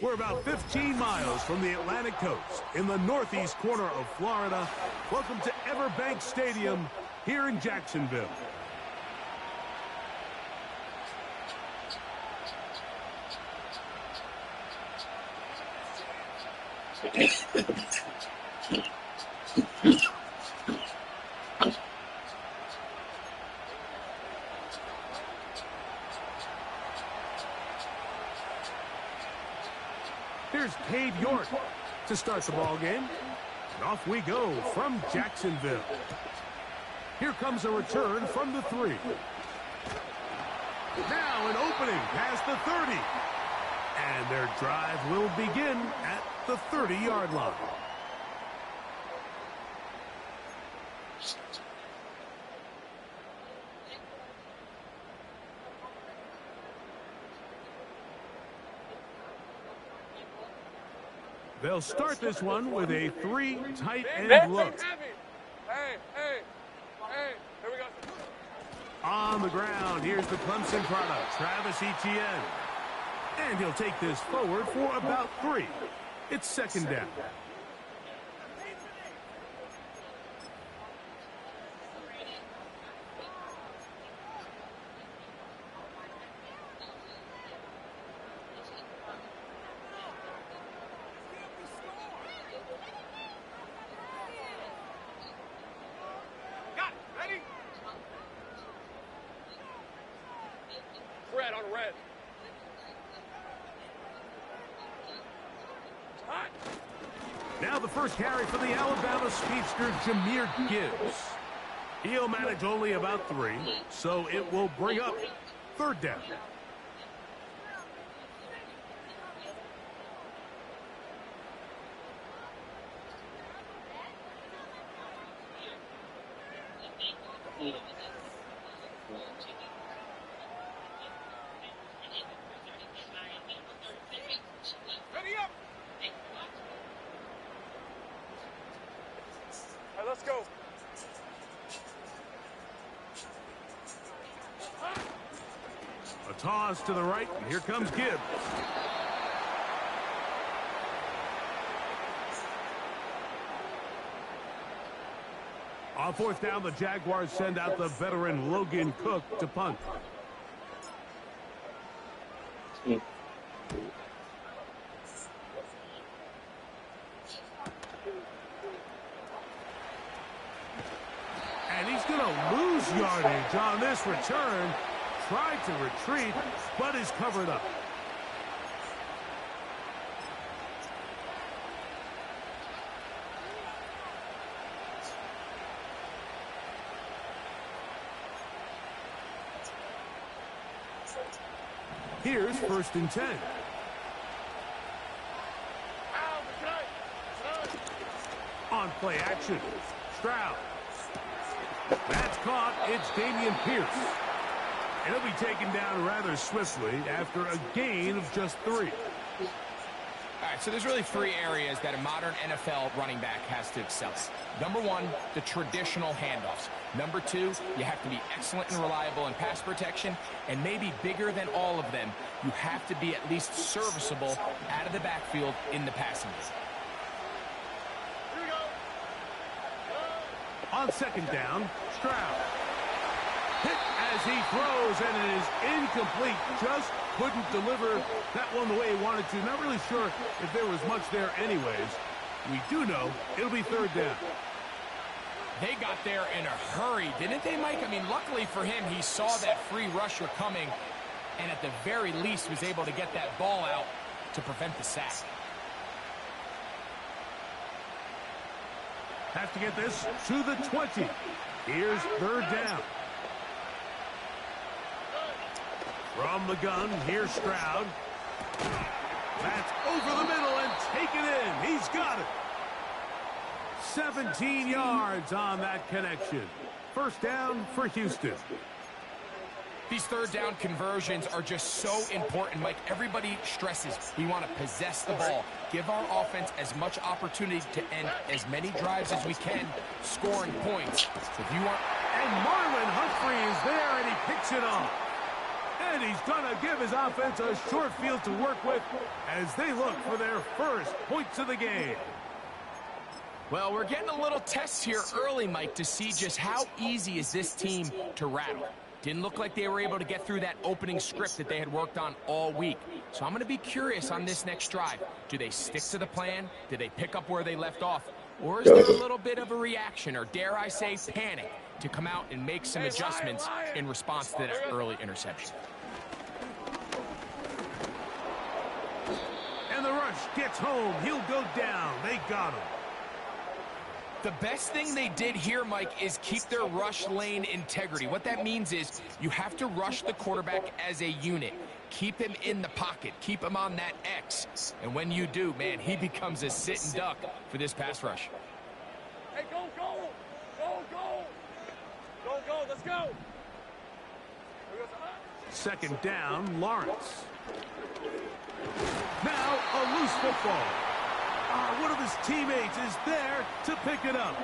We're about 15 miles from the Atlantic coast in the northeast corner of Florida. Welcome to Everbank Stadium here in Jacksonville. Here's Cade York to start the ball game. And off we go from Jacksonville. Here comes a return from the 3. Now an opening past the 30. And their drive will begin at the 30-yard line. They'll start this one with a 3 tight end look. Hey, here we go. On the ground, here's the Clemson product, Travis Etienne. And he'll take this forward for about 3. It's second down. Red on red. Hot. Now the first carry for the Alabama speedster, Jahmyr Gibbs. He'll manage only about 3, so it will bring up third down. Let's go. A toss to the right, and here comes Gibbs. On fourth down, the Jaguars send out the veteran Logan Cook to punt. And he's going to lose yardage on this return. Tried to retreat, but is covered up. Here's 1st and 10. On play action, Stroud. That's caught. It's Dameon Pierce. And he'll be taken down rather swiftly after a gain of just 3. All right, so there's really 3 areas that a modern NFL running back has to excel at. Number 1, the traditional handoffs. Number 2, you have to be excellent and reliable in pass protection. And maybe bigger than all of them, you have to be at least serviceable out of the backfield in the passing game. On second down, Stroud. Hit as he throws, and it is incomplete. Just couldn't deliver that one the way he wanted to. Not really sure if there was much there anyways. We do know it'll be third down. They got there in a hurry, didn't they, Mike? I mean, luckily for him, he saw that free rusher coming, and at the very least was able to get that ball out to prevent the sack. Have to get this to the 20. Here's third down. From the gun, here's Stroud. That's over the middle and taken in. He's got it. 17 yards on that connection. First down for Houston. These third down conversions are just so important, Mike. Everybody stresses we want to possess the ball, give our offense as much opportunity to end as many drives as we can, scoring points. So if you want... And Marlon Humphrey is there, and he picks it off. And he's going to give his offense a short field to work with as they look for their first points of the game. Well, we're getting a little test here early, Mike, to see just how easy is this team to rattle. Didn't look like they were able to get through that opening script that they had worked on all week. So I'm going to be curious on this next drive. Do they stick to the plan? Do they pick up where they left off? Or is there a little bit of a reaction, or dare I say panic, to come out and make some adjustments in response to that early interception? And the rush gets home. He'll go down. They got him. The best thing they did here, Mike, is keep their rush lane integrity. What that means is you have to rush the quarterback as a unit. Keep him in the pocket. Keep him on that X. And when you do, man, he becomes a sit and duck for this pass rush. Hey, go, go! Go, go! Go, go, let's go! Second down, Lawrence. Now a loose football. One of his teammates is there to pick it up.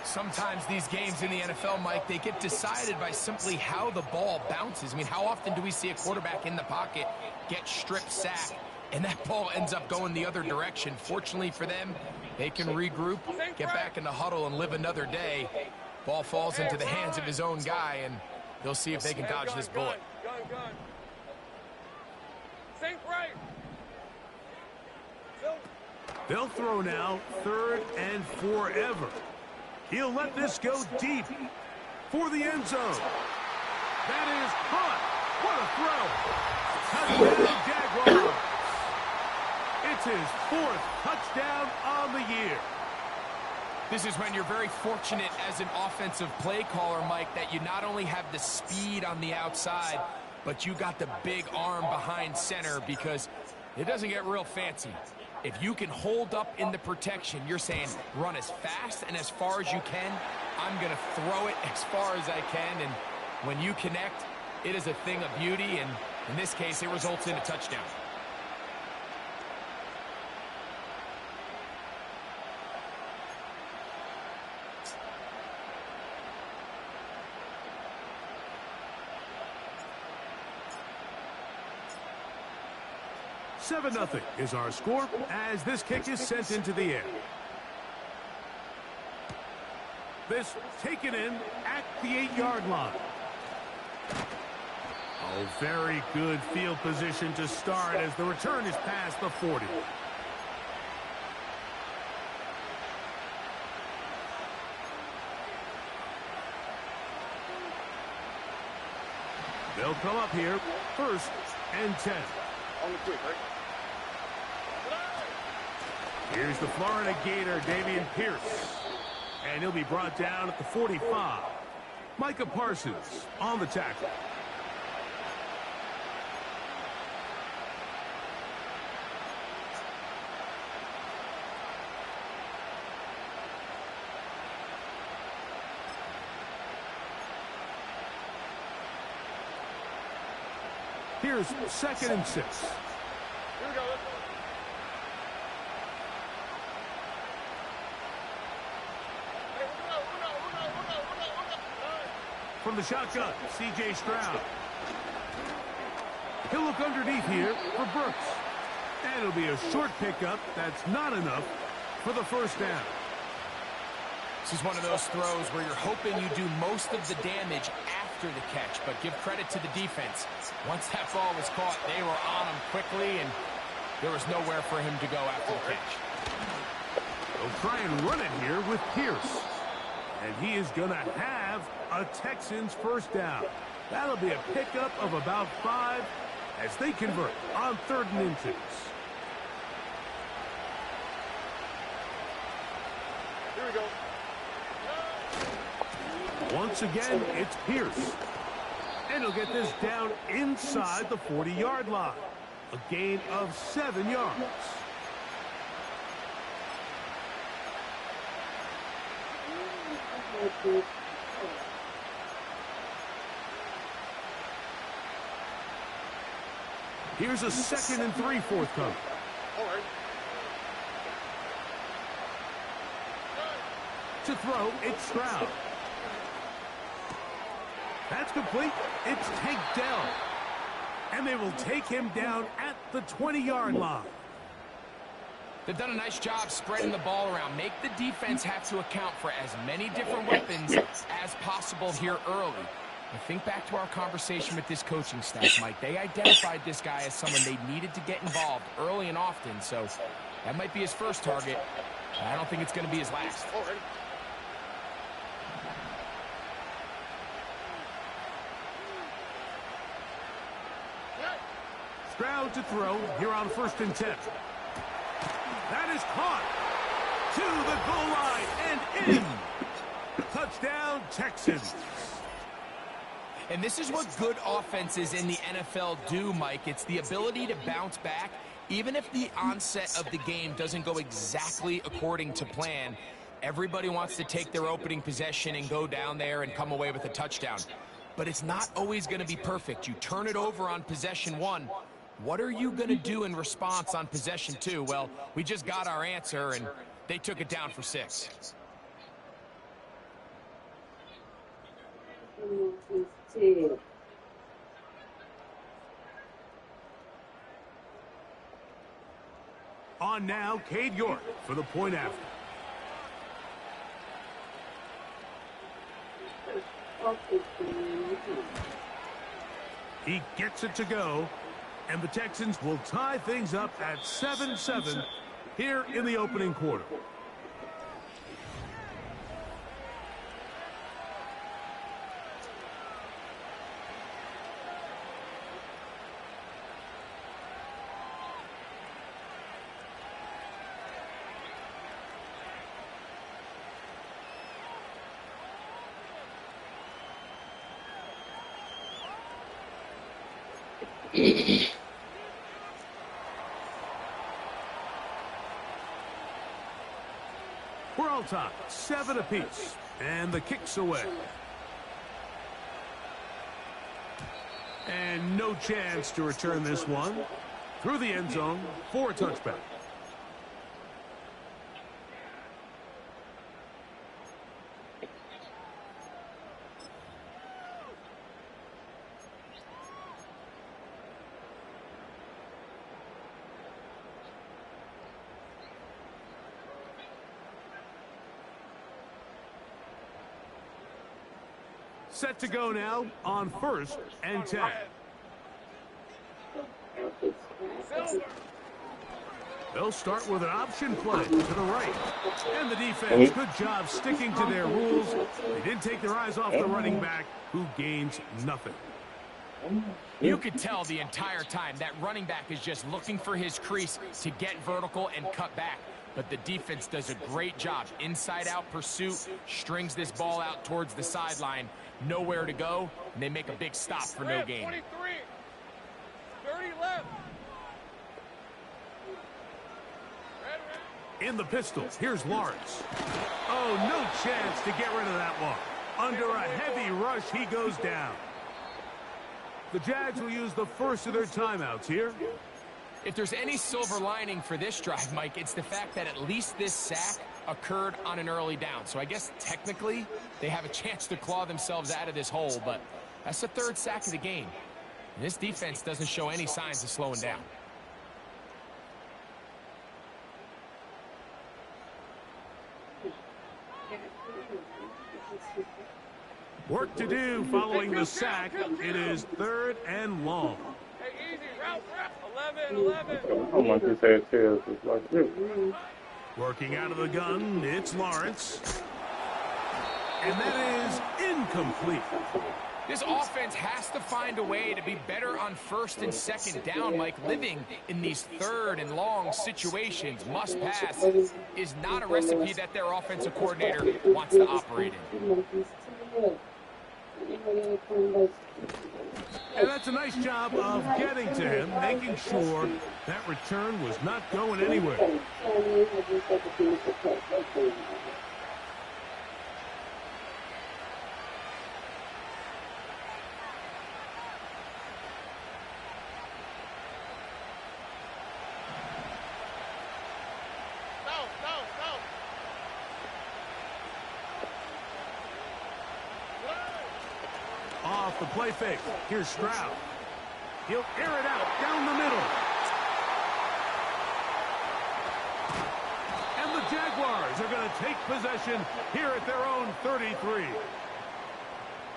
Sometimes these games in the NFL, Mike, they get decided by simply how the ball bounces. I mean, how often do we see a quarterback in the pocket get strip sacked, and that ball ends up going the other direction? Fortunately for them, they can regroup, get back in the huddle, and live another day. Ball falls into the hands of his own guy, and they'll see if they can dodge this bullet. Gun. Think right. They'll throw now, 3rd and forever. He'll let this go deep for the end zone. That is caught. What a throw. Touchdown, Jaguars. It's his 4th touchdown on the year. This is when you're very fortunate as an offensive play caller, Mike, that you not only have the speed on the outside, but you got the big arm behind center, because it doesn't get real fancy. If you can hold up in the protection, you're saying run as fast and as far as you can. I'm going to throw it as far as I can. And when you connect, it is a thing of beauty. And in this case, it results in a touchdown. Seven 0 is our score as this kick is sent into the air. This taken in at the 8-yard line. Oh, very good field position to start as the return is past the 40. They'll come up here, 1st and 10. On the quick, right? Here's the Florida Gator, Dameon Pierce. And he'll be brought down at the 45. Micah Parsons on the tackle. Here's 2nd and 6. Here we go. From the shotgun, C.J. Stroud. He'll look underneath here for Brooks. And it'll be a short pickup. That's not enough for the 1st down. This is one of those throws where you're hoping you do most of the damage after the catch, but give credit to the defense. Once that ball was caught, they were on him quickly, and there was nowhere for him to go after the catch. They'll try and run it here with Pierce. And he is going to have a Texans 1st down. That'll be a pickup of about 5 as they convert on 3rd and inches. Here we go. Once again, it's Pierce. And he'll get this down inside the 40-yard line. A gain of 7 yards. Here's a 2nd and 3 forthcoming. All right. To throw, it's Stroud. That's complete. It's Tank Dell. And they will take him down at the 20-yard line. They've done a nice job spreading the ball around. Make the defense have to account for as many different weapons as possible here early. And think back to our conversation with this coaching staff, Mike. They identified this guy as someone they needed to get involved early and often. So that might be his first target. But I don't think it's going to be his last. Stroud to throw here on 1st and 10. That is caught to the goal line and in. Touchdown, Texans. And this is what good offenses in the NFL do, Mike. It's the ability to bounce back. Even if the onset of the game doesn't go exactly according to plan, everybody wants to take their opening possession and go down there and come away with a touchdown. But it's not always going to be perfect. You turn it over on possession 1. What are you going to do in response on possession 2? Well, we just got our answer, and they took it down for 6. On now, Cade York for the point after. He gets it to go, and the Texans will tie things up at 7-7 here in the opening quarter. We're all tied, 7 apiece, and the kick's away. And no chance to return this one through the end zone for a touchback. Set to go now on 1st and 10. They'll start with an option play to the right. And the defense, good job sticking to their rules. They didn't take their eyes off the running back, who gains nothing. You could tell the entire time that running back is just looking for his crease to get vertical and cut back. But the defense does a great job. Inside-out pursuit, strings this ball out towards the sideline. Nowhere to go, and they make a big stop for no gain. 23. 30 left. In the pistol, here's Lawrence. Oh, no chance to get rid of that one. Under a heavy rush, he goes down. The Jags will use the first of their timeouts here. If there's any silver lining for this drive, Mike, it's the fact that at least this sack occurred on an early down. So I guess technically they have a chance to claw themselves out of this hole, but that's the 3rd sack of the game. And this defense doesn't show any signs of slowing down. Work to do following the sack. It is 3rd and long. Hey, easy. Route. 11. I want to say it too. It's like this. Working out of the gun, it's Lawrence. And that is incomplete. This offense has to find a way to be better on 1st and 2nd down, Mike. Living in these 3rd and long situations, must pass, is not a recipe that their offensive coordinator wants to operate in. And that's a nice job of getting to him, making sure that return was not going anywhere. Off the play fake. Here's Stroud. He'll air it out down the middle. And the Jaguars are going to take possession here at their own 33.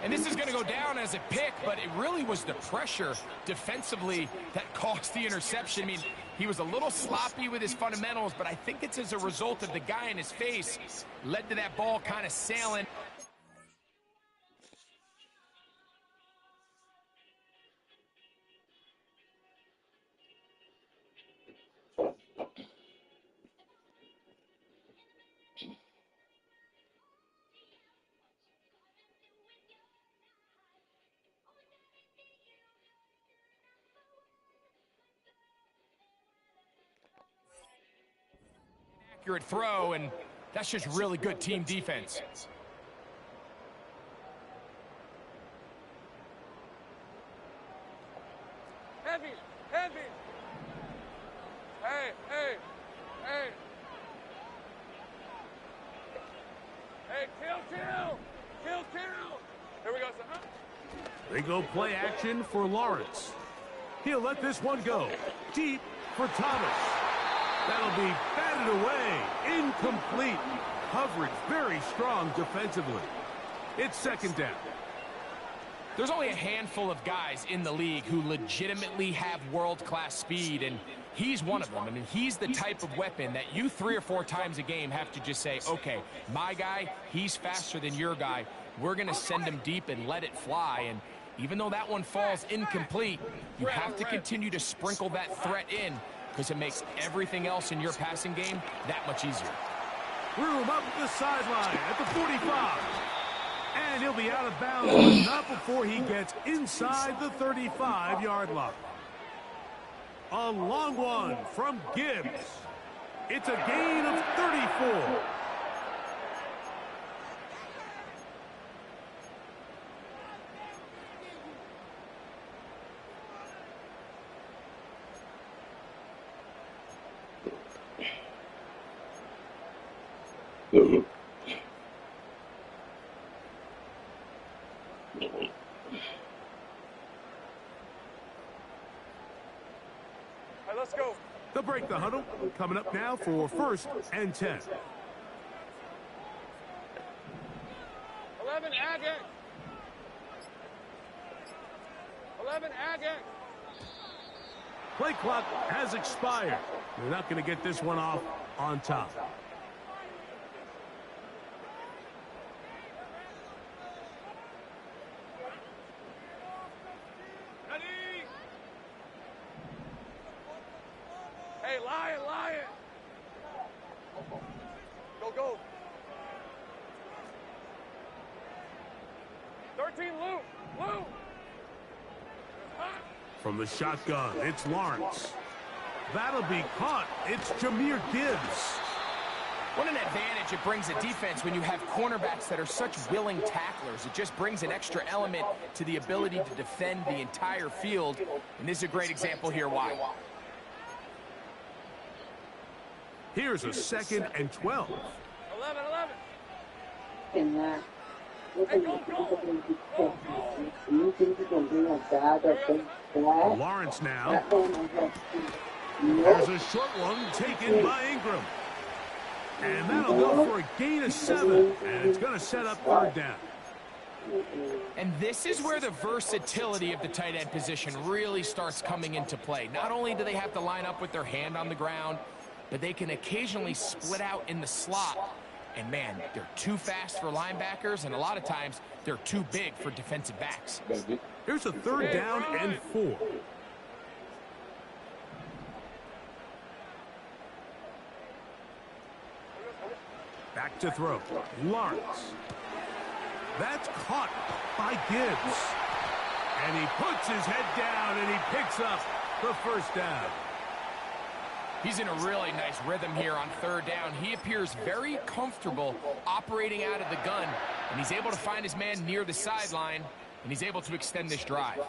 And this is going to go down as a pick, but it really was the pressure defensively that caused the interception. I mean, he was a little sloppy with his fundamentals, but I think it's as a result of the guy in his face led to that ball kind of sailing. Accurate throw, and that's just really good team defense. Heavy, heavy. Hey, hey, hey. Hey, kill. Here we go, son. They go play action for Lawrence. He'll let this one go. Deep for Thomas. That'll be batted away. Incomplete. Coverage very strong defensively. It's second down. There's only a handful of guys in the league who legitimately have world-class speed, and he's one of them. I mean, he's the type of weapon that you 3 or 4 times a game have to just say, okay, my guy, he's faster than your guy. We're going to send him deep and let it fly. And even though that one falls incomplete, you have to continue to sprinkle that threat in, because it makes everything else in your passing game that much easier. Room up the sideline at the 45. And he'll be out of bounds, but not before he gets inside the 35-yard line. A long one from Gibbs. It's a gain of 34. Let's go. They'll break the huddle. Coming up now for 1st and 10. 11 Agate. 11 Agate. Play clock has expired. They're not going to get this one off on top. Hey, Lion. Go. 13, Lou. From the shotgun, it's Lawrence. That'll be caught. It's Jahmyr Gibbs. What an advantage it brings a defense when you have cornerbacks that are such willing tacklers. It just brings an extra element to the ability to defend the entire field. And this is a great example here why. Here's a 2nd and 12. 11. Lawrence now. There's a short one taken by Ingram. And that'll go for a gain of 7. And it's going to set up 3rd down. And this is where the versatility of the tight end position really starts coming into play. Not only do they have to line up with their hand on the ground, but they can occasionally split out in the slot. And, man, they're too fast for linebackers, and a lot of times they're too big for defensive backs. Here's a 3rd down and 4. Back to throw. Lawrence. That's caught by Gibbs. And he puts his head down, and he picks up the 1st down. He's in a really nice rhythm here on 3rd down. He appears very comfortable operating out of the gun, and he's able to find his man near the sideline, and he's able to extend this drive.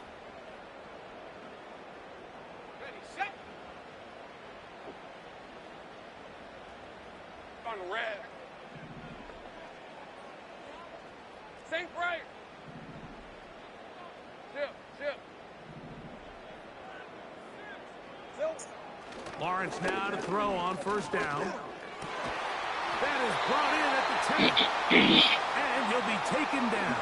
Ready, set. On red. Safe right. Chip. Lawrence now to throw on first down. That is brought in at the 10. And he'll be taken down.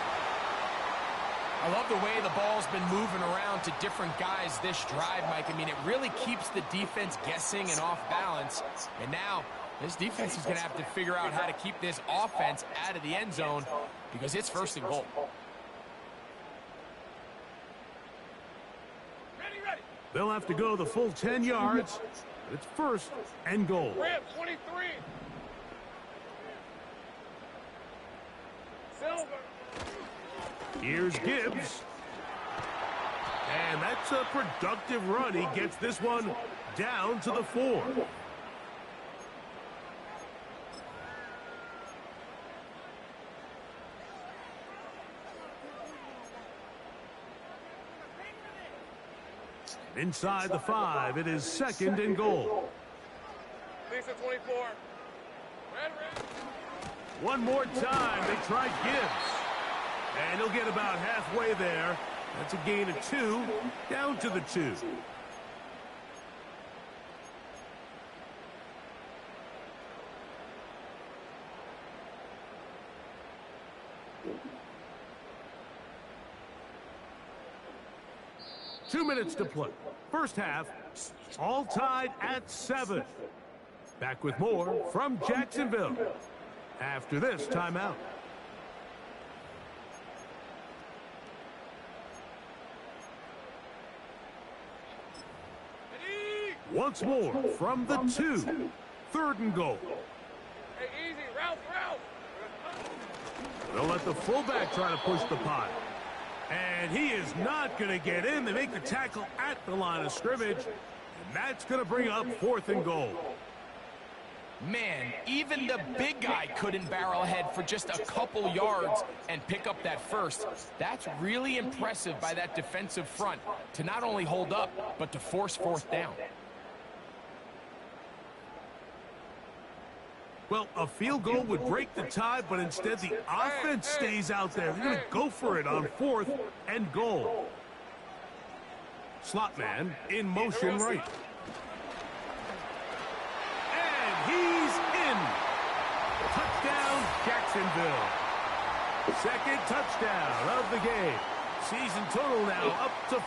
I love the way the ball's been moving around to different guys this drive, Mike. I mean, it really keeps the defense guessing and off balance. And now this defense is going to have to figure out how to keep this offense out of the end zone because it's first and goal. Ready. They'll have to go the full 10 yards. It's first and goal. Rip, 23. Silver. Here's Gibbs. And that's a productive run. He gets this one down to the 4. Inside the 5, it is second and goal. Lisa 24. Red. One more time, they try Gibbs. And he'll get about halfway there. That's a gain of 2, down to the 2. Two minutes to play. First half, all tied at 7. Back with more from Jacksonville after this timeout. Once more from the 2. Third and goal. Hey, easy. Ralph. They'll let the fullback try to push the pile. And he is not going to get in. They make the tackle at the line of scrimmage. And that's going to bring up fourth and goal. Man, even the big guy couldn't barrel ahead for just a couple yards and pick up that first. That's really impressive by that defensive front to not only hold up, but to force fourth down. Well, a field goal would break the tie, but instead the offense stays out there. They're going to go for it on fourth and goal. Slot man in motion right. And he's in. Touchdown, Jacksonville. Second touchdown of the game. Season total now up to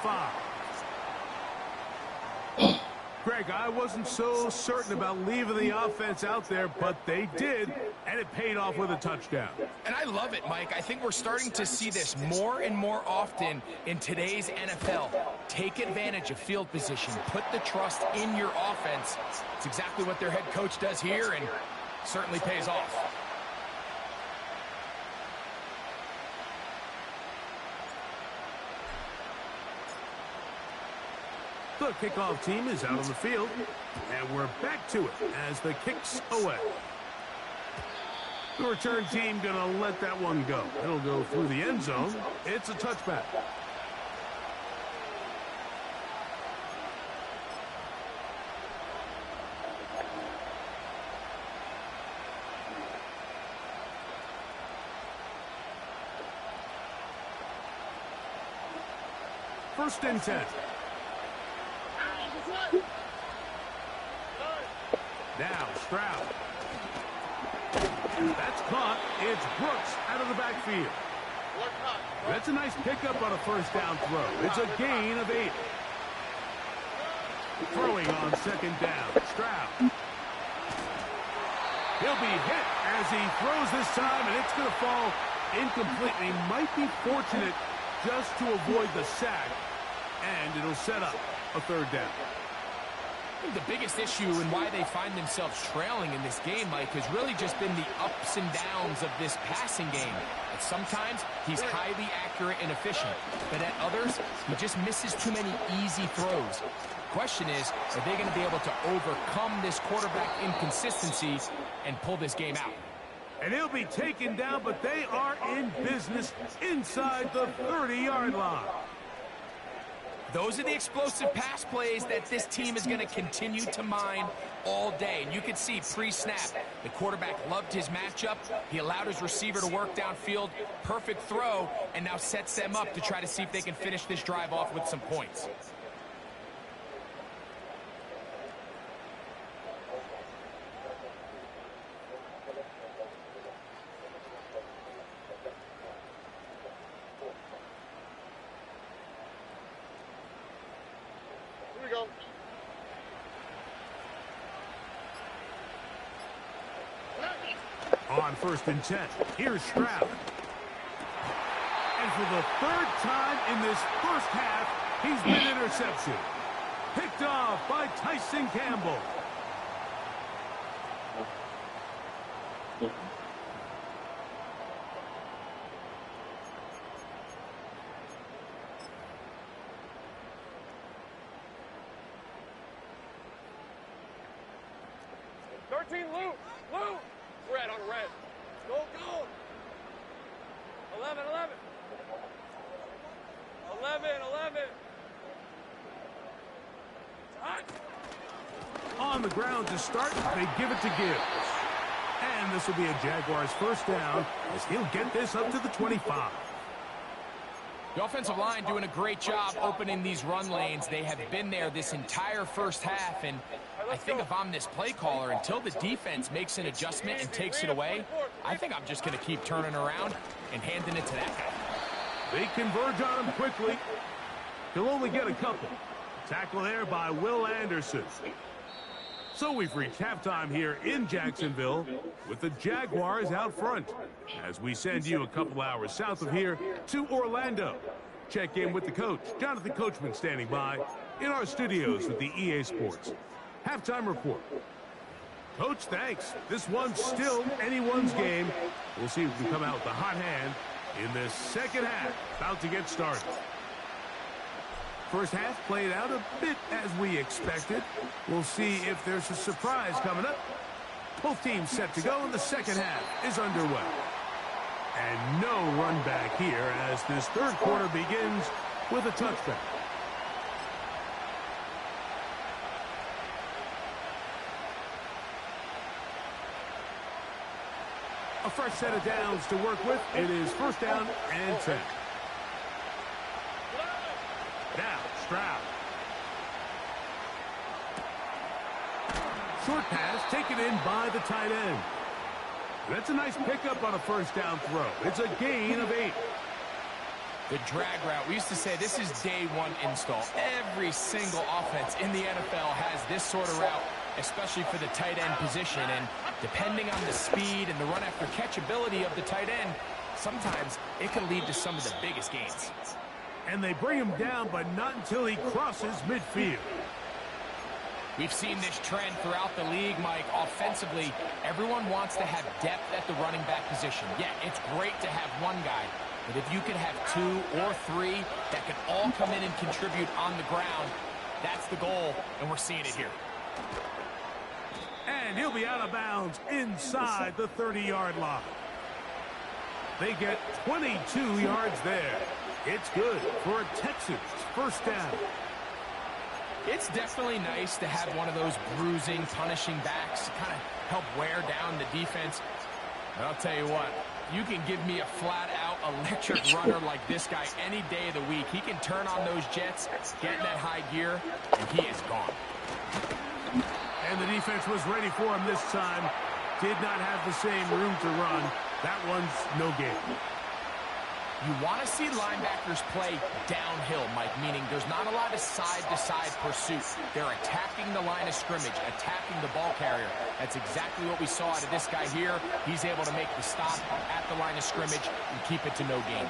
5. Greg, I wasn't so certain about leaving the offense out there, but they did, and it paid off with a touchdown. And I love it, Mike. I think we're starting to see this more and more often in today's NFL. Take advantage of field position. Put the trust in your offense. It's exactly what their head coach does here, and certainly pays off. The kickoff team is out on the field, and we're back to it as the kick's away. The return team going to let that one go. It'll go through the end zone. It's a touchback. First and 10. Now, Stroud. That's caught. It's Brooks out of the backfield. That's a nice pickup on a first down throw. It's a gain of 8. Throwing on second down. Stroud. He'll be hit as he throws this time, and it's going to fall incomplete. He might be fortunate just to avoid the sack, and it'll set up a third down. The biggest issue and why they find themselves trailing in this game, Mike, has really just been the ups and downs of this passing game. And sometimes he's highly accurate and efficient, but at others, he just misses too many easy throws. The question is, are they going to be able to overcome this quarterback inconsistency and pull this game out? And he'll be taken down, but they are in business inside the 30-yard line. Those are the explosive pass plays that this team is going to continue to mine all day. And you can see pre-snap, the quarterback loved his matchup. He allowed his receiver to work downfield. Perfect throw, and now sets them up to try to see if they can finish this drive off with some points. down. On 1st and 10, here's Stroud. And for the 3rd time in this first half, he's been intercepted. Picked off by Tyson Campbell. Luke! Red on red. Go! 11. 11. Hot. On the ground to start, they give it to Gibbs. And this will be a Jaguars first down as he'll get this up to the 25. The offensive line doing a great job opening these run lanes. They have been there this entire first half, and I think if I'm this play caller, until the defense makes an adjustment and takes it away, I think I'm just going to keep turning around and handing it to that guy. They converge on him quickly. He'll only get a couple. Tackle there by Will Anderson. So we've reached halftime here in Jacksonville with the Jaguars out front as we send you a couple hours south of here to Orlando. Check in with the coach, Jonathan Coachman, standing by in our studios with the EA Sports Halftime Report. Coach, thanks. This one's still anyone's game. We'll see if we can come out with a hot hand in this second half. About to get started. First half played out a bit as we expected. We'll see if there's a surprise coming up. Both teams set to go, and the second half is underway. And no run back here as this third quarter begins with a touchback. A fresh set of downs to work with. It is first down and 10. Now, Stroud. Short pass taken in by the tight end. That's a nice pickup on a first down throw. It's a gain of 8. The drag route. We used to say this is day one install. Every single offense in the NFL has this sort of route, especially for the tight end position. And depending on the speed and the run after catch ability of the tight end, sometimes it can lead to some of the biggest gains. And they bring him down, but not until he crosses midfield. We've seen this trend throughout the league, Mike. Offensively, everyone wants to have depth at the running back position. Yeah, it's great to have one guy, but if you can have 2 or 3 that can all come in and contribute on the ground, that's the goal, and we're seeing it here. And he'll be out of bounds inside the 30-yard line. They get 22 yards there. It's good for a Texans first down. It's definitely nice to have one of those bruising, punishing backs to kind of help wear down the defense. But I'll tell you what, you can give me a flat-out electric runner like this guy any day of the week. He can turn on those jets, get in that high gear, and he is gone. And the defense was ready for him this time. Did not have the same room to run. That one's no gain. You want to see linebackers play downhill, Mike, meaning there's not a lot of side-to-side pursuit. They're attacking the line of scrimmage, attacking the ball carrier. That's exactly what we saw out of this guy here. He's able to make the stop at the line of scrimmage and keep it to no gain.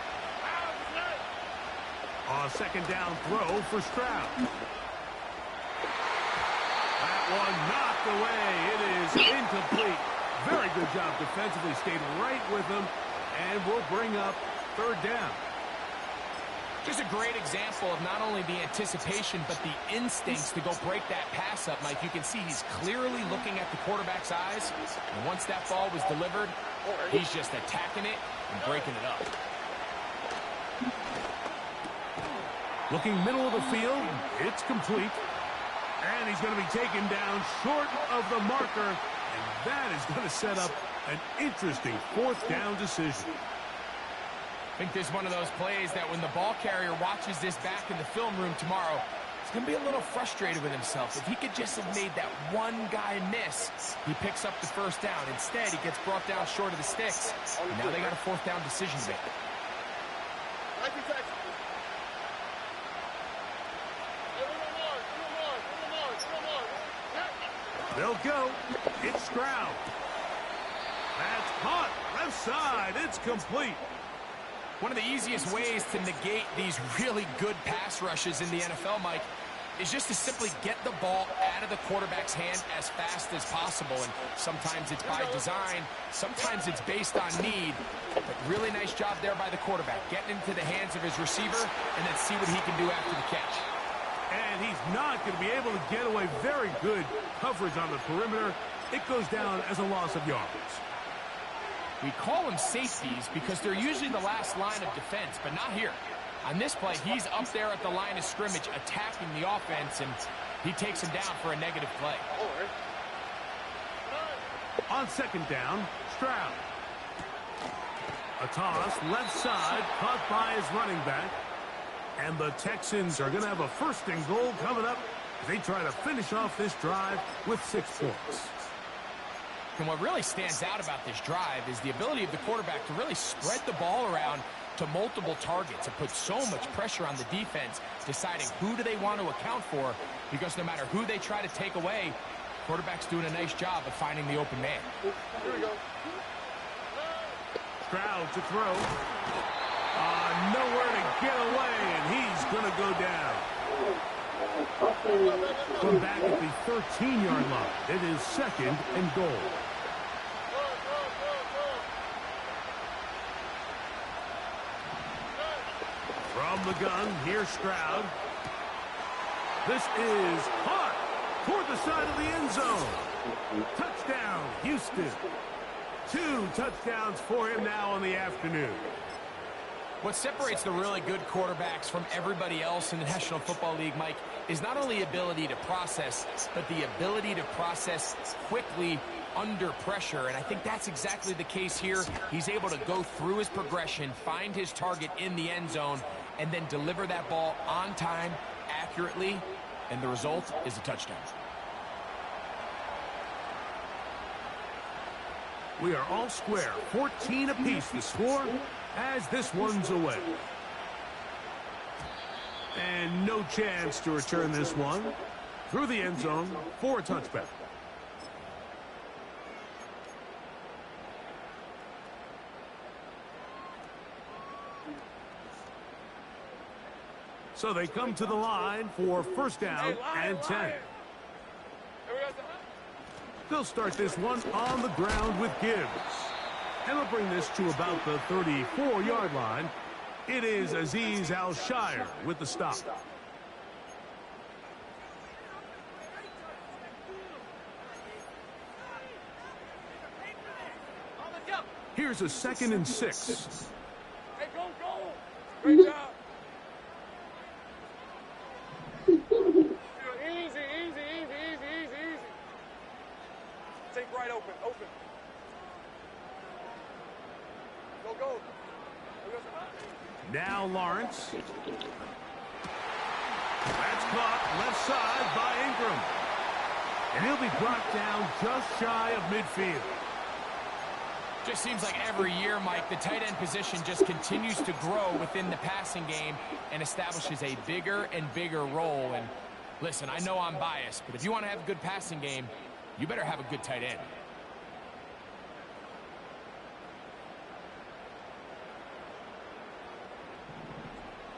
A second down throw for Stroud. That one knocked away. It is incomplete. Very good job defensively. Stayed right with him, and will bring up third down. Just a great example of not only the anticipation, but the instincts to go break that pass up, Mike. You can see he's clearly looking at the quarterback's eyes. And once that ball was delivered, he's just attacking it and breaking it up. Looking middle of the field, it's complete. And he's going to be taken down short of the marker. And that is going to set up an interesting fourth down decision. I think this is one of those plays that when the ball carrier watches this back in the film room tomorrow, he's going to be a little frustrated with himself. If he could just have made that one guy miss, he picks up the first down. Instead, he gets brought down short of the sticks. And now they got a fourth down decision to make. They'll go. It's Stroud. That's caught. Left side. It's complete. One of the easiest ways to negate these really good pass rushes in the NFL, Mike, is just to simply get the ball out of the quarterback's hand as fast as possible. And sometimes it's by design, sometimes it's based on need. But really nice job there by the quarterback, getting into the hands of his receiver, and then see what he can do after the catch. And he's not going to be able to get away. Very good coverage on the perimeter. It goes down as a loss of yards. We call them safeties because they're usually the last line of defense, but not here. On this play, he's up there at the line of scrimmage attacking the offense, and he takes him down for a negative play. On second down, Stroud. A toss, left side, caught by his running back. And the Texans are going to have a first and goal coming up as they try to finish off this drive with 6 points. And what really stands out about this drive is the ability of the quarterback to really spread the ball around to multiple targets. It puts so much pressure on the defense, deciding who do they want to account for, because no matter who they try to take away, quarterback's doing a nice job of finding the open man. Here we go. Stroud to throw. Nowhere to get away, and he's going to go down. From back at the 13-yard line, it is second and goal. From the gun, here's Stroud. This is caught toward the side of the end zone. Touchdown, Houston. 2 touchdowns for him now on the afternoon. What separates the really good quarterbacks from everybody else in the National Football League, Mike, is not only ability to process, but the ability to process quickly under pressure. And I think that's exactly the case here. He's able to go through his progression, find his target in the end zone, and then deliver that ball on time, accurately, and the result is a touchdown. We are all square, 14 apiece the score as this one's away. And no chance to return this one through the end zone for a touchback. So they come to the line for first down and 10. They'll start this one on the ground with Gibbs. And they'll bring this to about the 34-yard line. It is Azeez Al-Shire with the stop. Here's a 2nd and 6. Hey, go. Great job. Easy. Take right open. Go. Now Lawrence. That's caught left side by Ingram. And he'll be brought down just shy of midfield. Just seems like every year, Mike, the tight end position just continues to grow within the passing game and establishes a bigger and bigger role. And listen, I know I'm biased, but if you want to have a good passing game, you better have a good tight end.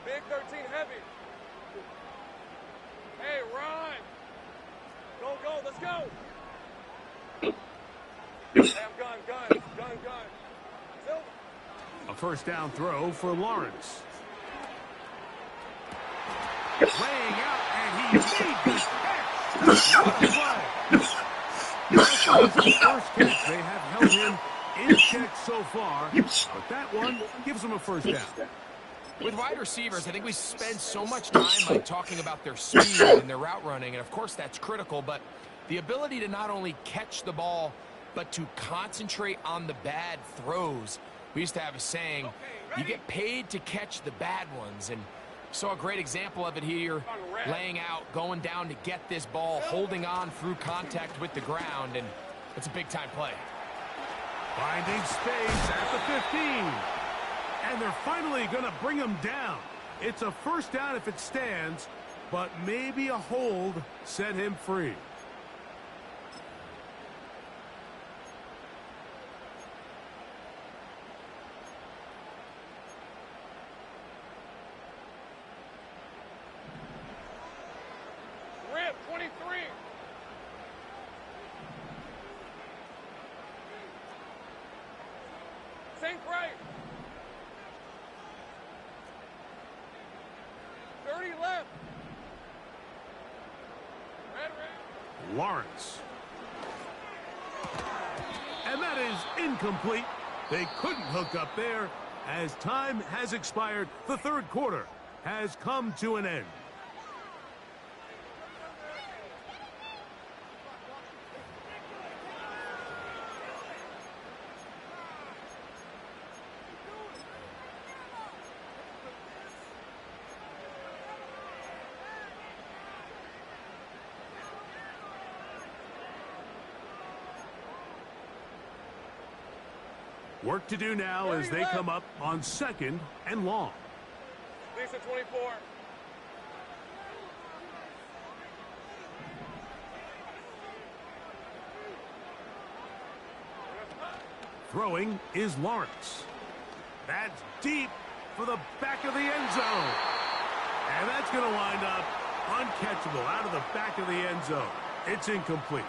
Big 13 heavy. Hey, run. Go. Let's go. Hey, I'm gun. Silver. A first down throw for Lawrence. Laying out, and he made the catch. What a play. That's his first catch. They have held him in check so far, but that one gives him a first down. With wide receivers, I think we spend so much time like talking about their speed and their route running, and of course that's critical, but the ability to not only catch the ball, but to concentrate on the bad throws. We used to have a saying, you get paid to catch the bad ones, and saw a great example of it here, laying out, going down to get this ball, holding on through contact with the ground, and it's a big-time play. Finding space at the 15. And they're finally going to bring him down. It's a first down if it stands, but maybe a hold set him free. 23. Sink right. 30 left. Red. Lawrence. And that is incomplete. They couldn't hook up there as time has expired. The third quarter has come to an end. Work to do now as they come up on 2nd and long. Lisa, 24. Throwing is Lawrence. That's deep for the back of the end zone. And that's going to wind up uncatchable out of the back of the end zone. It's incomplete.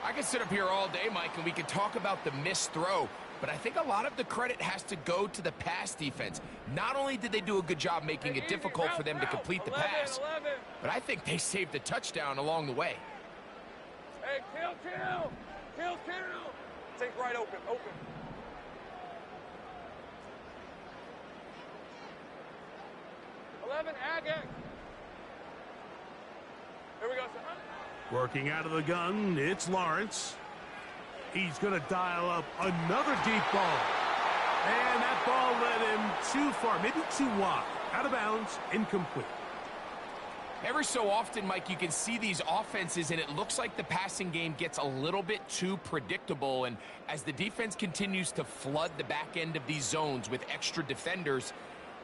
I could sit up here all day, Mike, and we could talk about the missed throw, but I think a lot of the credit has to go to the pass defense. Not only did they do a good job making it difficult for them to complete the pass, but I think they saved the touchdown along the way. Hey, kill. Take right open. 11, Agate. Here we go, son. Working out of the gun, it's Lawrence. He's going to dial up another deep ball. And that ball led him too far, maybe too wide. Out of bounds, incomplete. Every so often, Mike, you can see these offenses, and it looks like the passing game gets a little bit too predictable. And as the defense continues to flood the back end of these zones with extra defenders,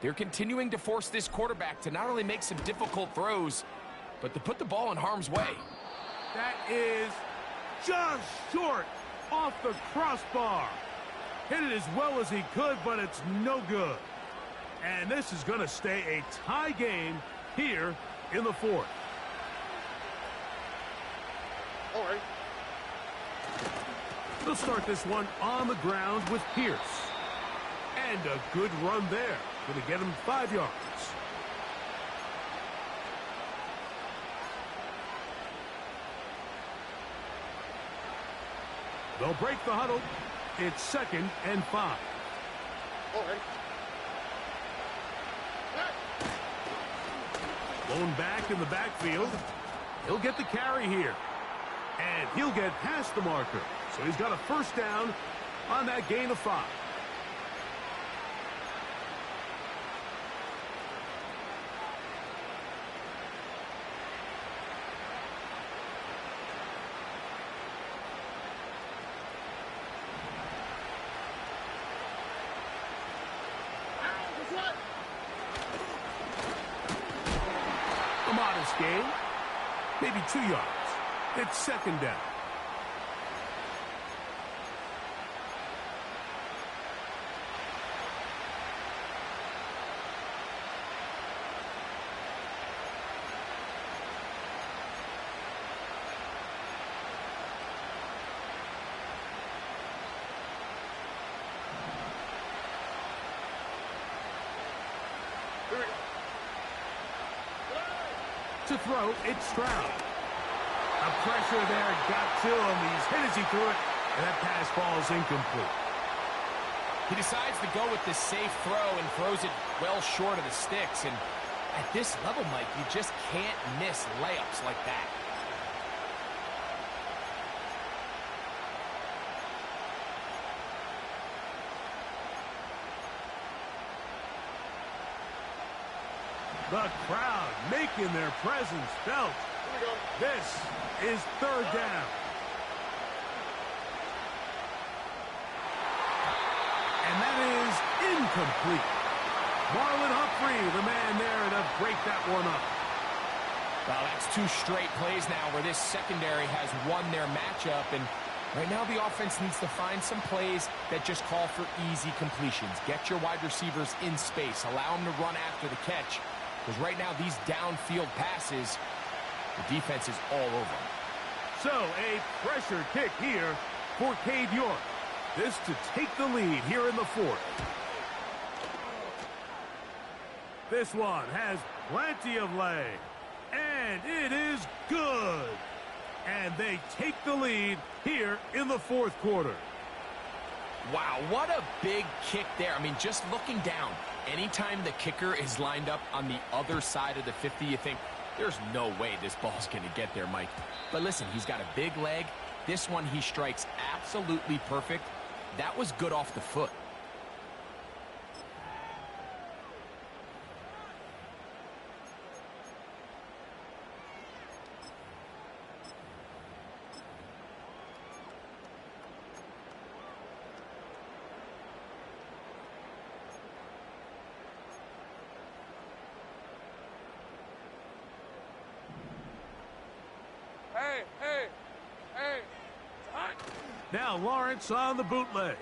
they're continuing to force this quarterback to not only make some difficult throws, but to put the ball in harm's way. That is just short off the crossbar. Hit it as well as he could, but it's no good. And this is going to stay a tie game here in the fourth. All right. They'll start this one on the ground with Pierce. And a good run there. Going to get him 5 yards. They'll break the huddle. It's 2nd and 5. All right. Blown back in the backfield. He'll get the carry here. And he'll get past the marker. So he's got a first down on that gain of 5. A modest gain, maybe 2 yards. It's 2nd down. To throw, it's Stroud. A pressure there got to him. He's hit as he threw it, and that pass falls incomplete. He decides to go with the safe throw and throws it well short of the sticks. And at this level, Mike, you just can't miss layups like that. The crowd making their presence felt. This is 3rd down. And that is incomplete. Marlon Humphrey, the man there to break that one up. Well, that's 2 straight plays now where this secondary has won their matchup. And right now the offense needs to find some plays that just call for easy completions. Get your wide receivers in space. Allow them to run after the catch. Because right now, these downfield passes, The defense is all over him. So a pressure kick here for Cade York. This to take the lead here in the fourth. This one has plenty of leg. And it is good. And they take the lead here in the fourth quarter. Wow, what a big kick there. I mean, just looking down, anytime the kicker is lined up on the other side of the 50, you think, there's no way this ball's going to get there, Mike. But listen, he's got a big leg. This one he strikes absolutely perfect. That was good off the foot. Hey. Now Lawrence on the bootleg.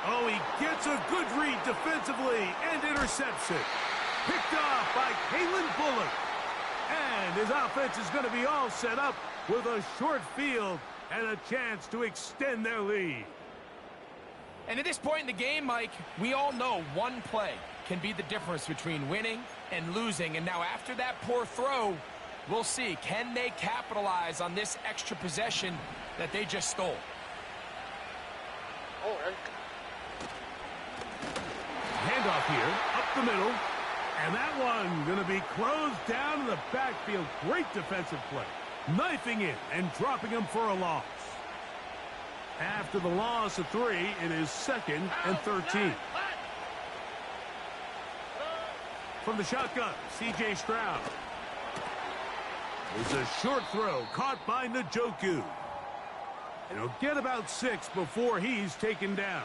Oh, he gets a good read defensively and intercepts it. Picked off by Kalen Bullock. And his offense is going to be all set up with a short field and a chance to extend their lead. And at this point in the game, Mike, we all know one play can be the difference between winning and losing. And now after that poor throw, we'll see, can they capitalize on this extra possession that they just stole? Oh, right. Handoff here, up the middle. And that one going to be closed down in the backfield. Great defensive play. Knifing in and dropping him for a loss. After the loss of 3, it is 2nd and 13. From the shotgun, C.J. Stroud. It's a short throw caught by Njoku. And he'll get about 6 before he's taken down.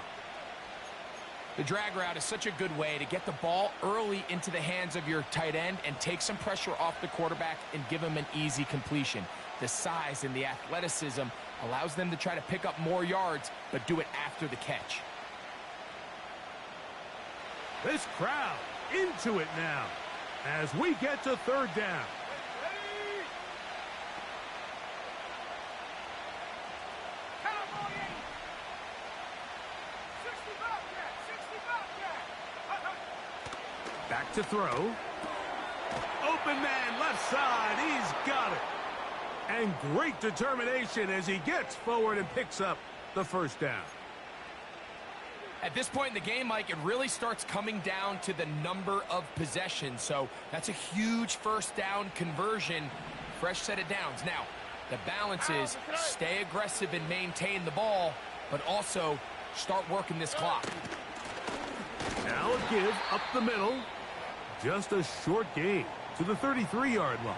The drag route is such a good way to get the ball early into the hands of your tight end and take some pressure off the quarterback and give him an easy completion. The size and the athleticism allows them to try to pick up more yards, but do it after the catch. This crowd into it now as we get to 3rd down. Back to throw. Open man left side. He's got it. And great determination as he gets forward and picks up the 1st down. At this point in the game, Mike, it really starts coming down to the number of possessions. So that's a huge 1st down conversion. Fresh set of downs. Now, the balance is stay aggressive and maintain the ball, but also start working this clock. Now a give up the middle. Just a short gain to the 33-yard line.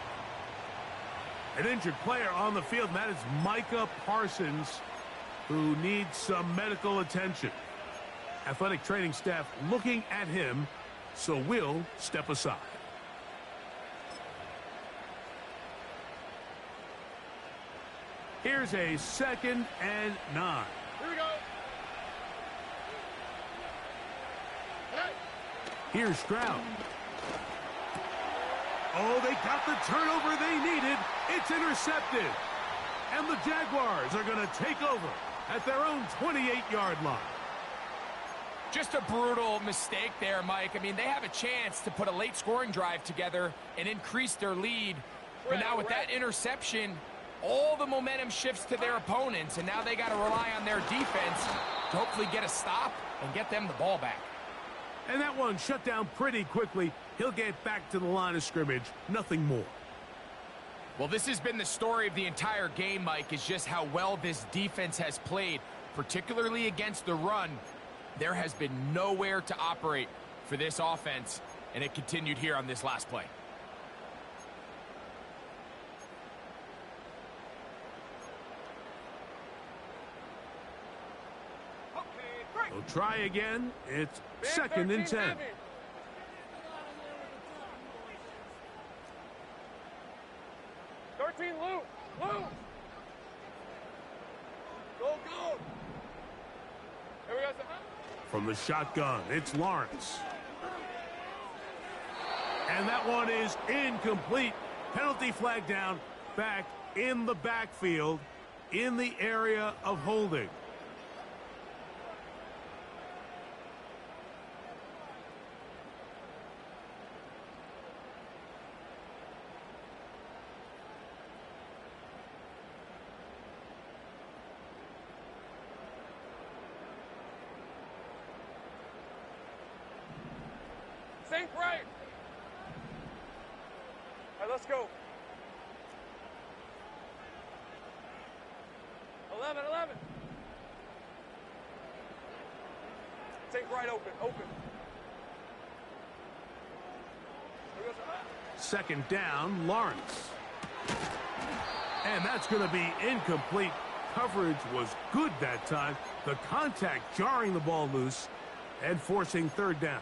An injured player on the field, and that is Micah Parsons, who needs some medical attention. Athletic training staff looking at him, so we'll step aside. Here's a 2nd and 9. Here we go. Here's Stroud. Oh, they got the turnover they needed. It's intercepted. And the Jaguars are going to take over at their own 28-yard line. Just a brutal mistake there, Mike. I mean, they have a chance to put a late scoring drive together and increase their lead. But now with that interception, all the momentum shifts to their opponents, and now they got to rely on their defense to hopefully get a stop and get them the ball back. And that one shut down pretty quickly. He'll get back to the line of scrimmage. Nothing more. Well, this has been the story of the entire game, Mike, is just how well this defense has played, particularly against the run. There has been nowhere to operate for this offense, and it continued here on this last play. We'll try again. It's 2nd and 10. Loose. Go. Here we go. From the shotgun, it's Lawrence. And that one is incomplete. Penalty flag down, back in the backfield, in the area of holding. Sink right. All right, let's go. 11. Sink right, open. Second down, Lawrence. And that's going to be incomplete. Coverage was good that time. The contact jarring the ball loose and forcing third down.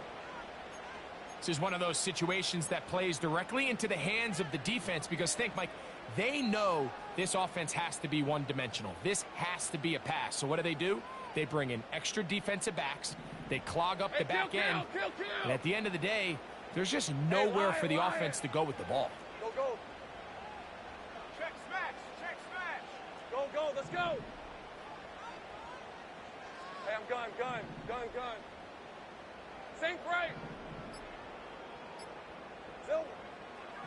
This is one of those situations that plays directly into the hands of the defense because think, Mike, they know this offense has to be one-dimensional. This has to be a pass. So what do? They bring in extra defensive backs. They clog up the back end. And at the end of the day, there's just nowhere for the offense to go with the ball. Go. Check smash. Go, let's go. Hey, I'm gun. Sink right. Silver.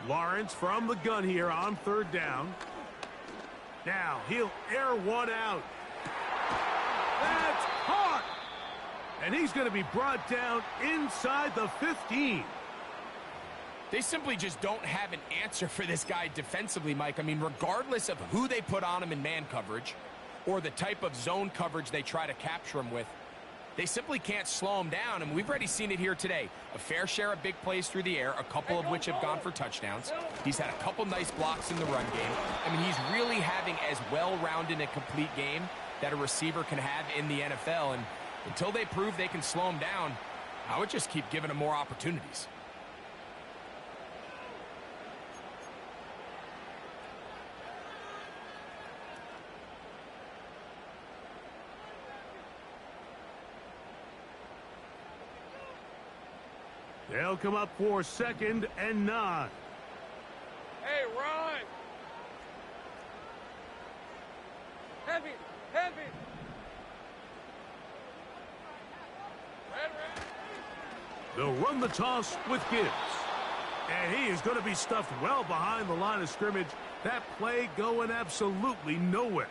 Lawrence from the gun here on third down. Now he'll air one out. That's caught. And he's going to be brought down inside the 15. They simply just don't have an answer for this guy defensively, Mike. I mean, regardless of who they put on him in man coverage or the type of zone coverage they try to capture him with, they simply can't slow him down, and we've already seen it here today. A fair share of big plays through the air, a couple of which have gone for touchdowns. He's had a couple nice blocks in the run game. I mean, he's really having as well-rounded and complete game that a receiver can have in the NFL, and until they prove they can slow him down, I would just keep giving him more opportunities. They'll come up for 2nd and 9. Hey, run. Heavy. Red. They'll run the toss with Gibbs. And he is going to be stuffed well behind the line of scrimmage. That play going absolutely nowhere.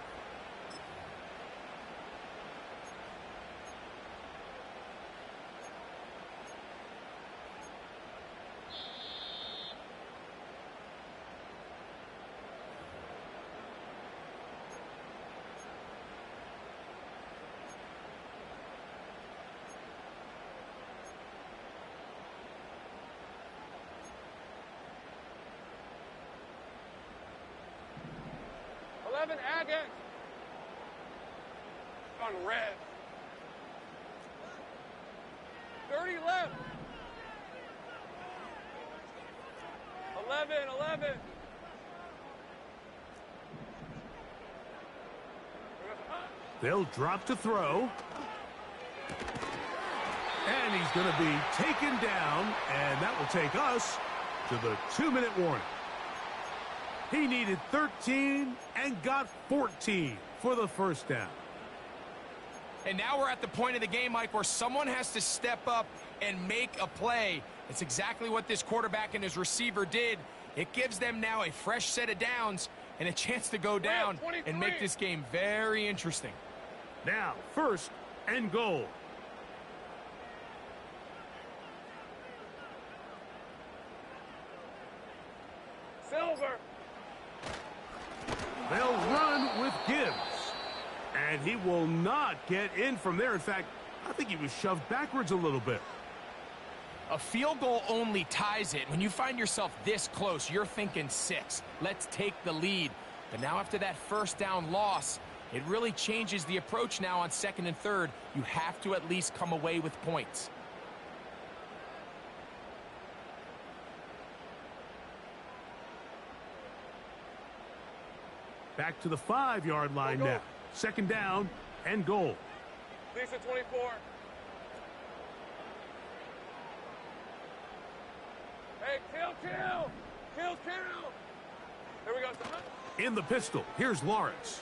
Agate. On red. 30 left. 11. They'll drop to throw. And he's going to be taken down, and that will take us to the 2-minute warning. He needed 13 and got 14 for the first down. And now we're at the point of the game, Mike, where someone has to step up and make a play. It's exactly what this quarterback and his receiver did. It gives them now a fresh set of downs and a chance to go down and make this game very interesting. Now, 1st and goal. Silver. They'll run with Gibbs. And he will not get in from there. In fact, I think he was shoved backwards a little bit. A field goal only ties it. When you find yourself this close, you're thinking 6. Let's take the lead. But now after that first down loss, it really changes the approach now on 2nd and 3rd. You have to at least come away with points. Back to the 5-yard line now. 2nd down and goal. Lisa 24. Hey, Hey, kill. Kill. Here we go. In the pistol, here's Lawrence.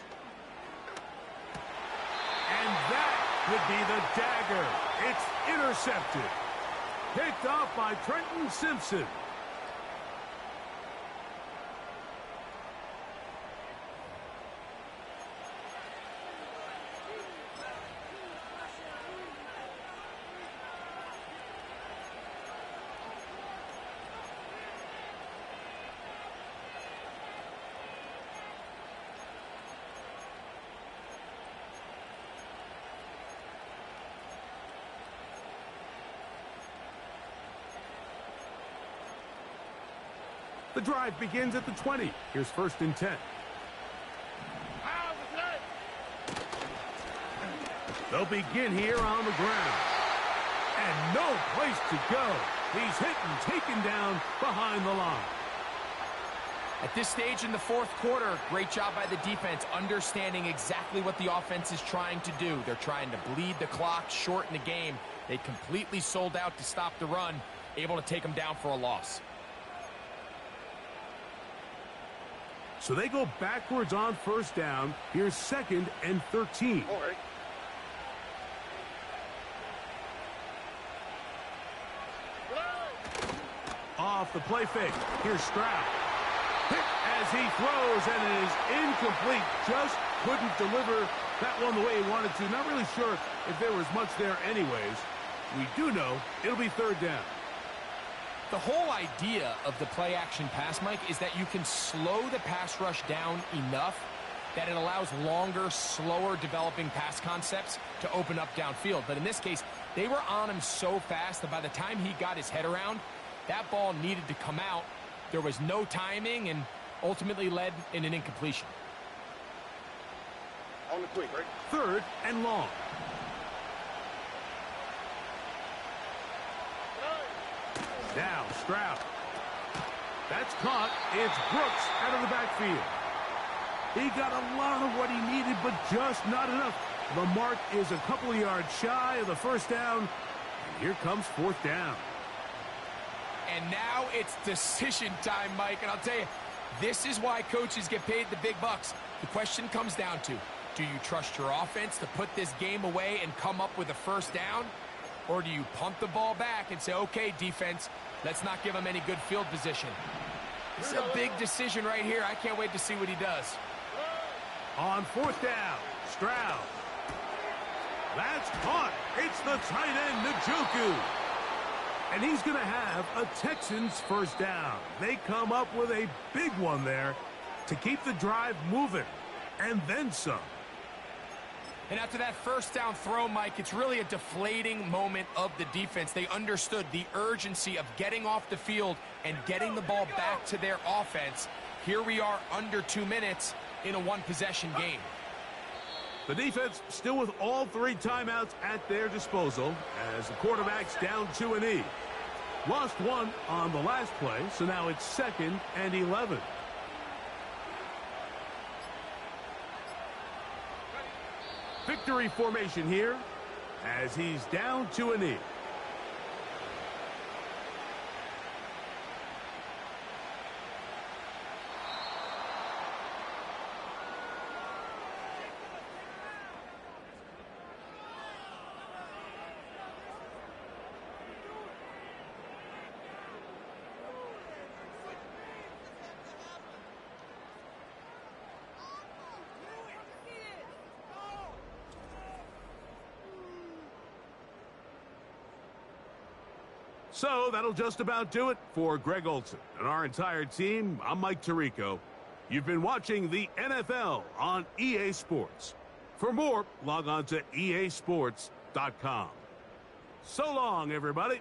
And that would be the dagger. It's intercepted. Picked off by Trenton Simpson. The drive begins at the 20. Here's 1st and 10. They'll begin here on the ground. And no place to go. He's hit and taken down behind the line. At this stage in the 4th quarter, great job by the defense, understanding exactly what the offense is trying to do. They're trying to bleed the clock, shorten the game. They completely sold out to stop the run, able to take them down for a loss. So they go backwards on 1st down. Here's 2nd and 13. All right. Off the play fake. Here's Stroud. Hit as he throws, and it is incomplete. Just couldn't deliver that one the way he wanted to. Not really sure if there was much there anyways. We do know it'll be 3rd down. The whole idea of the play-action pass, Mike, is that you can slow the pass rush down enough that it allows longer, slower developing pass concepts to open up downfield. But in this case, they were on him so fast that by the time he got his head around, that ball needed to come out. There was no timing and ultimately led in an incompletion. On the quick, right? 3rd and long. Now Stroud. That's caught. It's Brooks out of the backfield. He got a lot of what he needed, but just not enough. The mark is a couple of yards shy of the 1st down. And here comes 4th down. And now it's decision time, Mike. And I'll tell you, this is why coaches get paid the big bucks. The question comes down to, do you trust your offense to put this game away and come up with a 1st down? Or do you pump the ball back and say, okay, defense, let's not give him any good field position? This is a big decision right here. I can't wait to see what he does. On 4th down, Stroud. That's caught. It's the tight end, Njoku. And he's going to have a Texans 1st down. They come up with a big one there to keep the drive moving. And then some. And after that 1st down throw, Mike, it's really a deflating moment of the defense. They understood the urgency of getting off the field and getting the ball back to their offense. Here we are under 2 minutes in a 1-possession game. The defense still with all 3 timeouts at their disposal as the quarterback's down to a knee. Lost 1 on the last play, so now it's 2nd and 11. Victory formation here as he's down to a knee. So that'll just about do it for Greg Olson and our entire team. I'm Mike Tirico. You've been watching the NFL on EA Sports. For more, log on to easports.com. So long, everybody.